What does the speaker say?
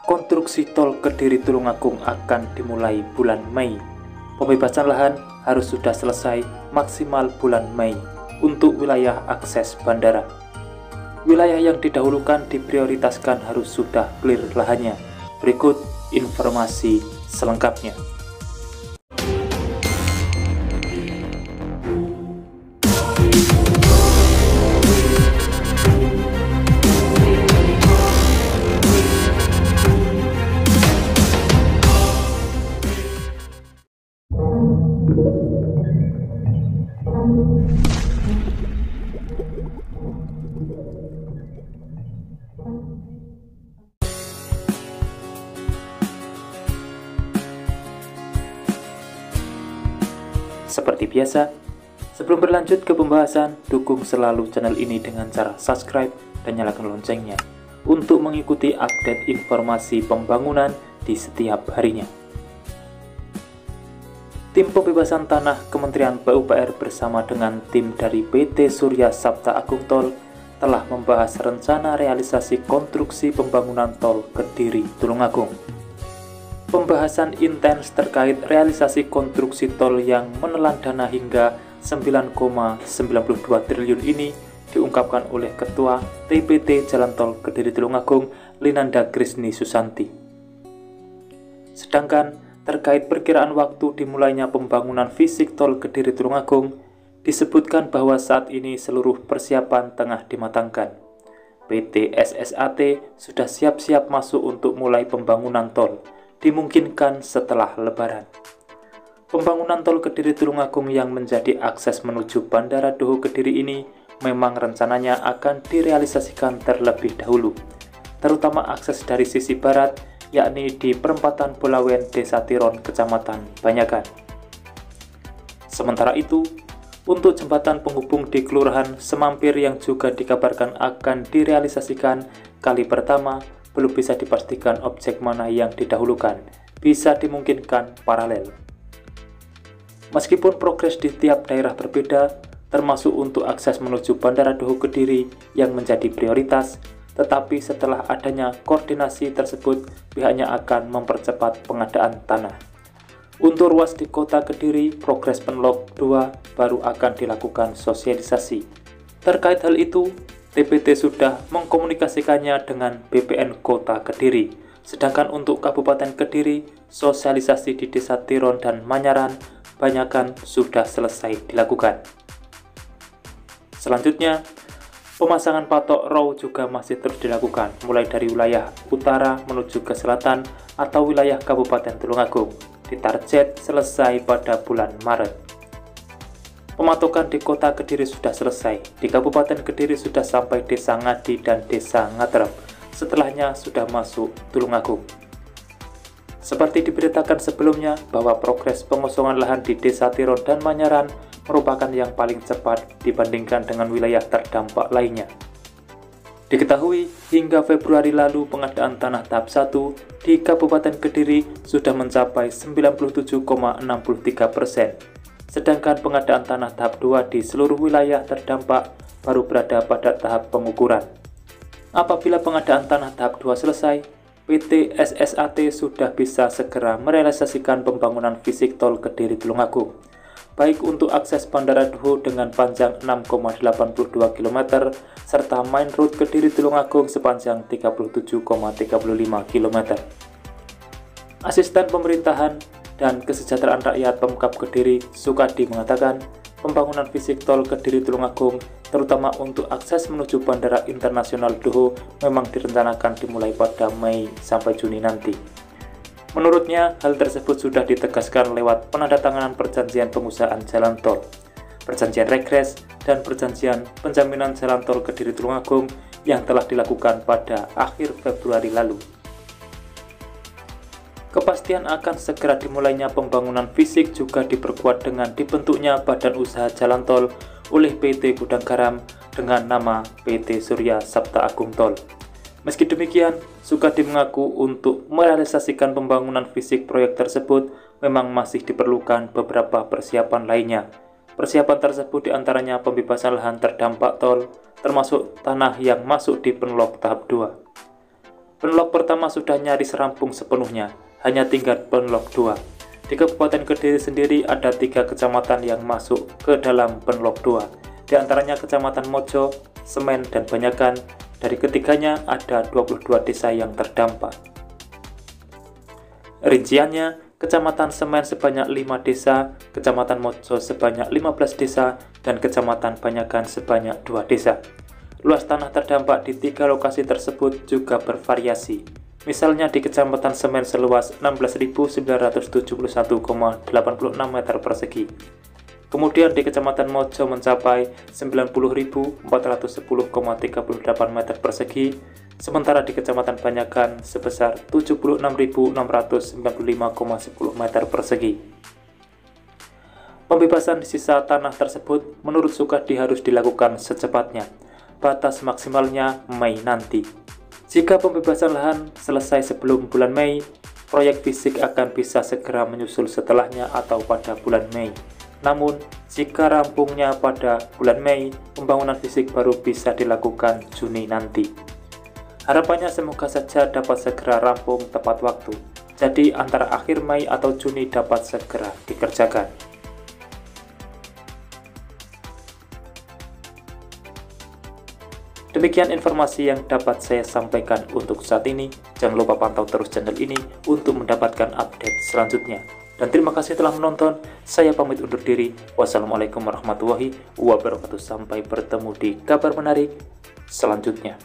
Konstruksi tol Kediri Tulungagung akan dimulai bulan Mei. Pembebasan lahan harus sudah selesai maksimal bulan Mei untuk wilayah akses bandara. Wilayah yang didahulukan diprioritaskan harus sudah clear lahannya. Berikut informasi selengkapnya. Seperti biasa, sebelum berlanjut ke pembahasan, dukung selalu channel ini dengan cara subscribe dan nyalakan loncengnya untuk mengikuti update informasi pembangunan di setiap harinya. Tim pembebasan tanah Kementerian PUPR bersama dengan tim dari PT Surya Sabta Agung Tol telah membahas rencana realisasi konstruksi pembangunan tol Kediri Tulungagung. Pembahasan intens terkait realisasi konstruksi tol yang menelan dana hingga 9,92 triliun ini diungkapkan oleh Ketua TPT Jalan Tol Kediri Tulungagung, Linanda Krisni Susanti. Sedangkan terkait perkiraan waktu dimulainya pembangunan fisik tol Kediri Tulungagung, disebutkan bahwa saat ini seluruh persiapan tengah dimatangkan. PT SSAT sudah siap-siap masuk untuk mulai pembangunan tol, dimungkinkan setelah Lebaran. Pembangunan tol Kediri Tulungagung yang menjadi akses menuju Bandara Doho Kediri ini memang rencananya akan direalisasikan terlebih dahulu, terutama akses dari sisi barat, yakni di perempatan Bolawen, Desa Tiron, Kecamatan Banyakan. Sementara itu, untuk jembatan penghubung di Kelurahan Semampir yang juga dikabarkan akan direalisasikan kali pertama, belum bisa dipastikan objek mana yang didahulukan, bisa dimungkinkan paralel. Meskipun progres di tiap daerah berbeda, termasuk untuk akses menuju Bandara Doho Kediri yang menjadi prioritas, tetapi setelah adanya koordinasi tersebut, pihaknya akan mempercepat pengadaan tanah. Untuk ruas di kota Kediri, progres Penlok 2 baru akan dilakukan sosialisasi. Terkait hal itu, TPT sudah mengkomunikasikannya dengan BPN Kota Kediri, sedangkan untuk Kabupaten Kediri, sosialisasi di Desa Tiron dan Manyaran, Banyakan sudah selesai dilakukan. Selanjutnya, pemasangan patok ROW juga masih terus dilakukan, mulai dari wilayah utara menuju ke selatan atau wilayah Kabupaten Tulungagung, ditarget selesai pada bulan Maret. Pematokan di kota Kediri sudah selesai, di Kabupaten Kediri sudah sampai Desa Ngadi dan Desa Ngatrep, setelahnya sudah masuk Tulungagung. Seperti diberitakan sebelumnya bahwa progres pengosongan lahan di Desa Tiron dan Manyaran merupakan yang paling cepat dibandingkan dengan wilayah terdampak lainnya. Diketahui hingga Februari lalu pengadaan tanah tahap 1 di Kabupaten Kediri sudah mencapai 97,63%. Sedangkan pengadaan tanah tahap 2 di seluruh wilayah terdampak baru berada pada tahap pengukuran. Apabila pengadaan tanah tahap 2 selesai, PT SSAT sudah bisa segera merealisasikan pembangunan fisik tol Kediri Tulungagung, baik untuk akses Bandara Doho dengan panjang 6,82 km, serta main road Kediri Tulungagung sepanjang 37,35 km. Asisten Pemerintahan dan Kesejahteraan Rakyat Pemkab Kediri, Sukadi, mengatakan pembangunan fisik tol Kediri Tulungagung, terutama untuk akses menuju Bandara Internasional Doho, memang direncanakan dimulai pada Mei sampai Juni nanti. Menurutnya, hal tersebut sudah ditegaskan lewat penandatanganan perjanjian pengusahaan jalan tol, perjanjian regres, dan perjanjian penjaminan jalan tol Kediri Tulungagung yang telah dilakukan pada akhir Februari lalu. Kepastian akan segera dimulainya pembangunan fisik juga diperkuat dengan dibentuknya Badan Usaha Jalan Tol oleh PT Gudang Garam dengan nama PT Surya Sabta Agung Tol. Meski demikian, Sukadi mengaku untuk merealisasikan pembangunan fisik proyek tersebut memang masih diperlukan beberapa persiapan lainnya. Persiapan tersebut diantaranya pembebasan lahan terdampak tol, termasuk tanah yang masuk di Penlok tahap 2. Penlok pertama sudah nyaris rampung sepenuhnya, hanya tinggal penlok 2. Di Kabupaten Kediri sendiri ada 3 kecamatan yang masuk ke dalam penlok 2, di antaranya Kecamatan Mojo, Semen, dan Banyakan. Dari ketiganya ada 22 desa yang terdampak. Rinciannya, Kecamatan Semen sebanyak 5 desa, Kecamatan Mojo sebanyak 15 desa, dan Kecamatan Banyakan sebanyak 2 desa. Luas tanah terdampak di 3 lokasi tersebut juga bervariasi. Misalnya di Kecamatan Semen seluas 16.971,86 meter persegi. Kemudian di Kecamatan Mojo mencapai 90.410,38 meter persegi, sementara di Kecamatan Banyakan sebesar 76.695,10 meter persegi. Pembebasan sisa tanah tersebut menurut Sukadi harus dilakukan secepatnya. Batas maksimalnya Mei nanti. Jika pembebasan lahan selesai sebelum bulan Mei, proyek fisik akan bisa segera menyusul setelahnya atau pada bulan Mei. Namun, jika rampungnya pada bulan Mei, pembangunan fisik baru bisa dilakukan Juni nanti. Harapannya semoga saja dapat segera rampung tepat waktu. Jadi antara akhir Mei atau Juni dapat segera dikerjakan. Demikian informasi yang dapat saya sampaikan untuk saat ini. Jangan lupa pantau terus channel ini untuk mendapatkan update selanjutnya. Dan terima kasih telah menonton. Saya pamit undur diri. Wassalamualaikum warahmatullahi wabarakatuh. Sampai bertemu di kabar menarik selanjutnya.